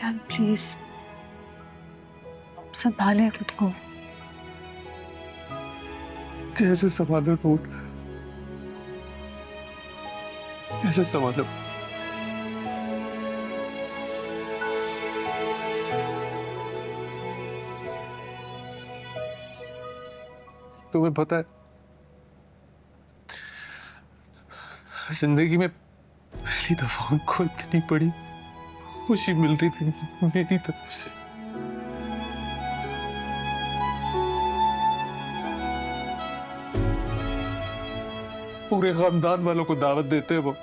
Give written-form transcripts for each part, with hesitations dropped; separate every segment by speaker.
Speaker 1: Aliyan please संभाले खुद को।
Speaker 2: कैसे संभालो नूर, कैसे संभालो? तुम्हें पता है जिंदगी में पहली दफा उनको इतनी बड़ी खुशी मिल रही थी मेरी तरफ से। पूरे खानदान वालों को दावत देते हैं वो,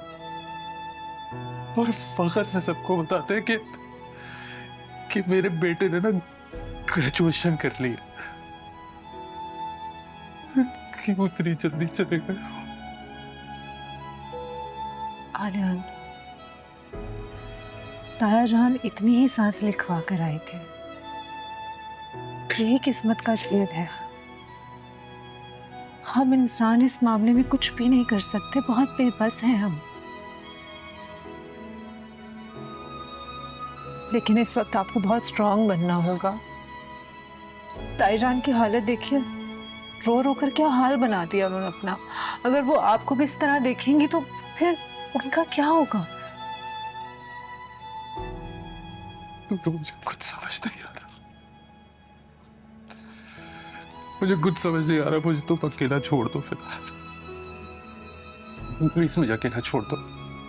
Speaker 2: और फख्र से सबको बताते हैं कि मेरे बेटे ने ना ग्रेजुएशन कर लिया। क्यों इतनी जल्दी चले गए?
Speaker 1: आलियान, ताया जान इतनी ही सांस लिखवा कर आए थे। यही किस्मत का खेल है। हम इंसान इस मामले में कुछ भी नहीं कर सकते, बहुत बेबस हैं हम। लेकिन इस वक्त आपको बहुत स्ट्रांग बनना होगा। ताई जान की हालत देखिए, रो रो कर क्या हाल बना दिया उन्होंने अपना। अगर वो आपको भी इस तरह देखेंगी तो फिर उनका क्या होगा?
Speaker 2: तो मुझे कुछ समझ नहीं आ रहा, मुझे कुछ समझ नहीं आ रहा। मुझे तो अकेला छोड़ दो फिलहाल, प्लीज मुझे अकेला छोड़ दो।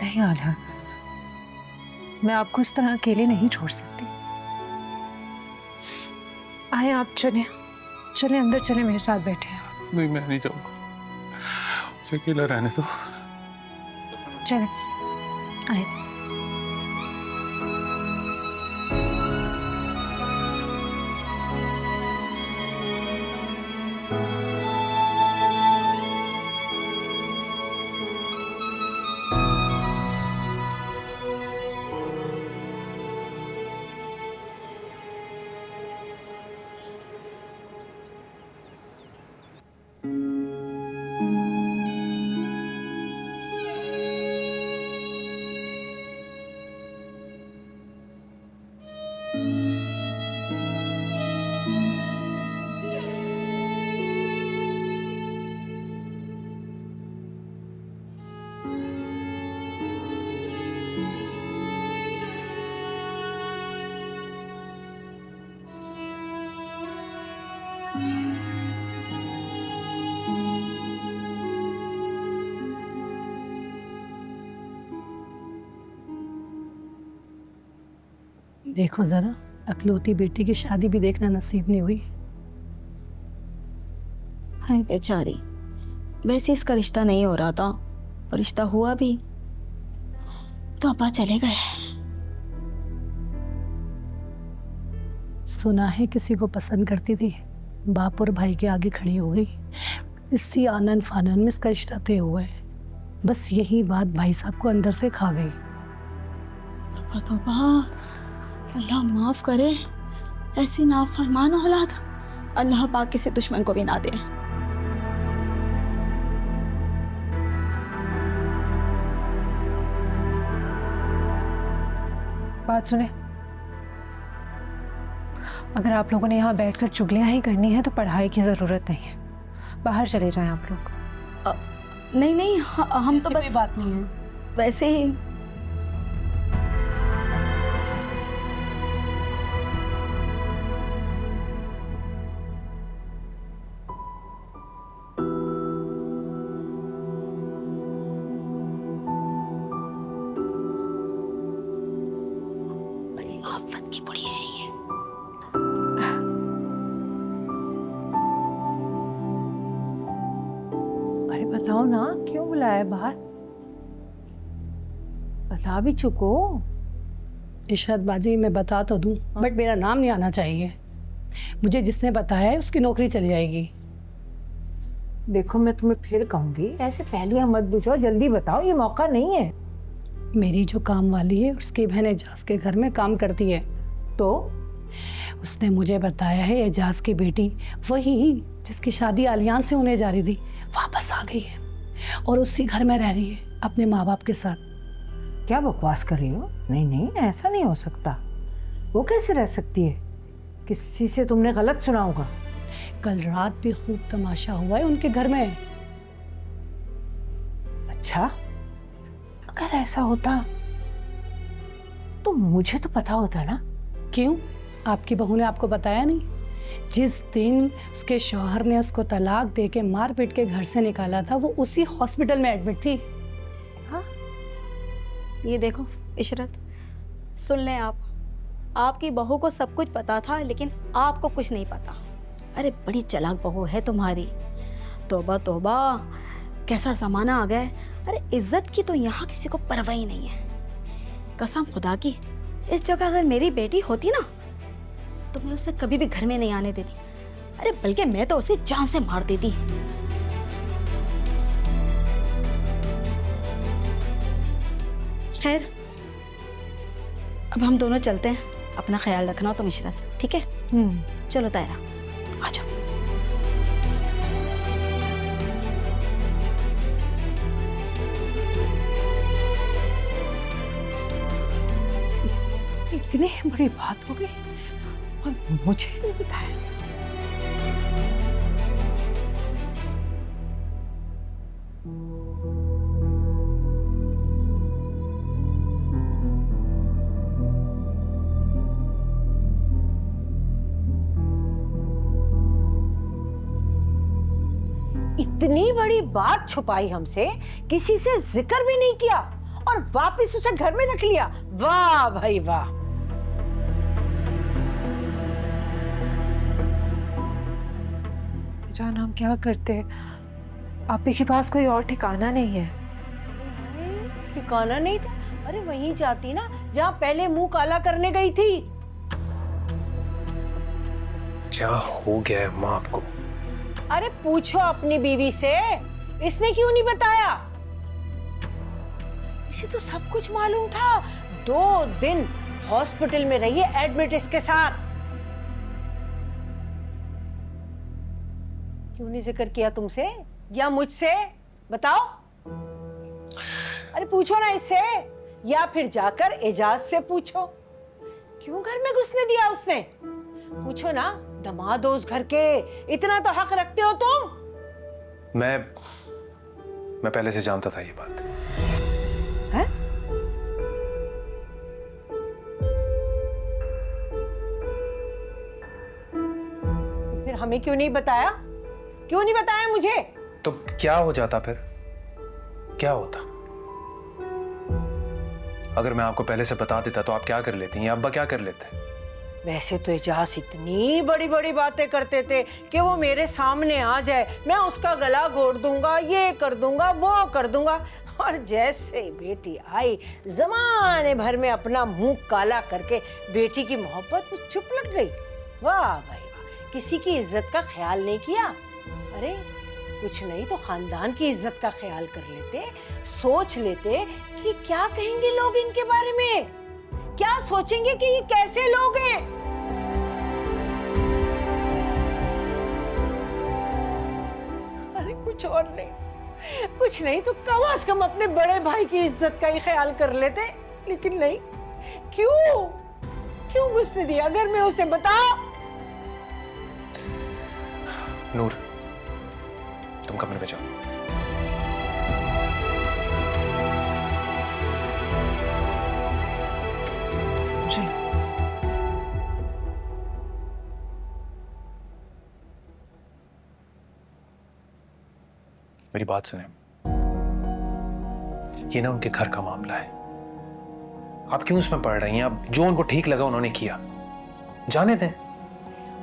Speaker 1: नहीं आलिया, मैं आपको इस तरह अकेले नहीं छोड़ सकती। आए आप, चले चले अंदर, चले मेरे साथ बैठे।
Speaker 2: नहीं, मैं नहीं जाऊंगा, मुझे अकेला रहने दो।
Speaker 1: चले आए।
Speaker 3: देखो जरा, अकलौती बेटी की शादी भी देखना नसीब नहीं हुई।
Speaker 4: हाय बेचारी, वैसे इसका रिश्ता नहीं हो रहा था, और रिश्ता हुआ भी तो अब्बा चले गए।
Speaker 3: सुना है किसी को पसंद करती थी, बाप और भाई के आगे खड़ी हो गई। इसी आनन फानन में इसका रिश्ता तय हुआ है। बस यही बात भाई साहब को अंदर से खा गई।
Speaker 4: तौबा, अल्लाह माफ करे, ऐसी नाफरमान औलाद अल्लाह पाक किसी दुश्मन को भी ना दे।
Speaker 1: बात सुने, अगर आप लोगों ने यहाँ बैठकर चुगलियां ही करनी है तो पढ़ाई की जरूरत नहीं है, बाहर चले जाएं आप लोग।
Speaker 4: नहीं नहीं, हम तो बस
Speaker 3: बात नहीं है,
Speaker 4: वैसे ही। बड़ी आफत की बुढ़िया है ये।
Speaker 1: अरे बताओ ना, क्यों बुलाया बाहर? बता भी चुको।
Speaker 3: इशरत बाजी मैं बता तो दूं, बट मेरा नाम नहीं आना चाहिए। मुझे जिसने बताया है उसकी नौकरी चली जाएगी।
Speaker 5: देखो, मैं तुम्हें फिर कहूंगी, ऐसे पहले मत बुझाओ, जल्दी बताओ, ये मौका नहीं है।
Speaker 3: मेरी जो काम वाली है उसकी बहन एजाज के घर में काम करती है,
Speaker 5: तो
Speaker 3: उसने मुझे बताया है एजाज की बेटी, वही जिसकी शादी आलियान से होने जा रही थी, वापस आ गई है और उसी घर में रह रही है अपने माँ बाप के साथ।
Speaker 5: क्या बकवास कर रही हो? नहीं नहीं, ऐसा नहीं हो सकता। वो कैसे रह सकती है? किसी से तुमने गलत सुना होगा।
Speaker 3: कल रात भी खूब तमाशा हुआ है उनके घर में।
Speaker 5: अच्छा, अगर ऐसा होता तो मुझे तो पता होता ना।
Speaker 3: क्यों, आपकी बहू ने आपको बताया नहीं? जिस दिन उसके शौहर ने उसको तलाक दे के मार पीट के घर से निकाला था, वो उसी हॉस्पिटल में एडमिट थी।
Speaker 5: हाँ,
Speaker 4: ये देखो इशरत, सुन लें आप, आपकी बहू को सब कुछ पता था लेकिन आपको कुछ नहीं पता। अरे बड़ी चालाक बहू है तुम्हारी। तौबा तौबा, कैसा जमाना आ गया है। अरे इज्जत की तो यहाँ किसी को परवाह ही नहीं है। कसम खुदा की, इस जगह अगर मेरी बेटी होती ना तो मैं उसे कभी भी घर में नहीं आने देती। अरे बल्कि मैं तो उसे जान से मार देती। खैर, अब हम दोनों चलते हैं। अपना ख्याल रखना तुम इशरत, ठीक है? चलो तायरा, आ जाओ।
Speaker 5: इतनी बड़ी बात हो गई और मुझे नहीं बताया। इतनी बड़ी बात छुपाई हमसे, किसी से जिक्र भी नहीं किया और वापस उसे घर में रख लिया। वाह भाई वाह।
Speaker 1: जान, हम क्या करते? आप ही के पास कोई और ठिकाना नहीं है?
Speaker 5: ठिकाना नहीं था? अरे वहीं जाती ना जहाँ पहले मुंह काला करने गई थी।
Speaker 2: क्या हो गया है माँ आपको?
Speaker 5: अरे पूछो अपनी बीवी से, इसने क्यों नहीं बताया? इसे तो सब कुछ मालूम था। 2 दिन हॉस्पिटल में रही है एडमिट इसके साथ। क्यों नहीं जिक्र किया तुमसे या मुझसे? बताओ। अरे पूछो ना इससे, या फिर जाकर एजाज से पूछो, क्यों घर में घुसने दिया उसने? पूछो ना, दामाद हो उस घर के, इतना तो हक रखते हो तुम।
Speaker 2: मैं पहले से जानता था ये बात।
Speaker 5: हैं? तो फिर हमें क्यों नहीं बताया? क्यों नहीं बताया मुझे?
Speaker 2: तो क्या हो जाता फिर? क्या होता अगर मैं आपको पहले से बता देता? तो आप क्या कर लेती? या अब्बा क्या कर लेते?
Speaker 5: वैसे तो एजाज इतनी बड़ी बड़ी बातें करते थे कि वो मेरे सामने आ जाए, मैं उसका गला घोट दूंगा, ये कर दूंगा, वो कर दूंगा। और जैसे बेटी आई, जमाने भर में अपना मुंह काला करके बेटी की मोहब्बत में चुप लग गई। वाह भाई वाह, किसी की इज्जत का ख्याल नहीं किया। अरे कुछ नहीं तो खानदान की इज्जत का ख्याल कर लेते, सोच लेते कि क्या कहेंगे लोग इनके बारे में, क्या सोचेंगे कि ये कैसे लोग हैं। अरे कुछ और नहीं, कुछ नहीं तो कम से कम अपने बड़े भाई की इज्जत का ही ख्याल कर लेते। लेकिन नहीं, क्यों घुसने दिया घर में उसे? बता।
Speaker 2: नूर, तुम कमरे में जाओ।
Speaker 1: जी।
Speaker 2: मेरी बात सुने, ये ना उनके घर का मामला है। आप क्यों उसमें पड़ रही हैं? आप जो उनको ठीक लगा उन्होंने किया, जाने दें।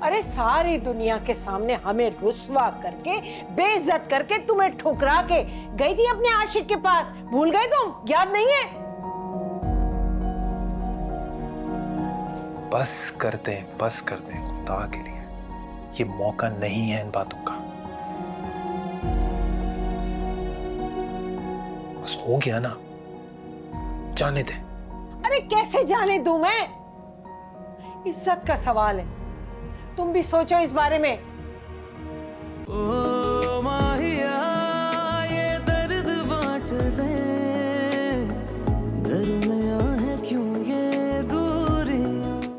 Speaker 5: अरे सारी दुनिया के सामने हमें रुस्वा करके, बेइज्जत करके, तुम्हें ठुकरा के गई थी अपने आशिक के पास। भूल गए तुम? याद नहीं है?
Speaker 2: बस कर दें खुदा के लिए, ये मौका नहीं है इन बातों का। बस हो गया ना, जाने दे।
Speaker 5: अरे कैसे जाने दूं मैं? इज्जत का सवाल है, तुम भी सोचो इस बारे में।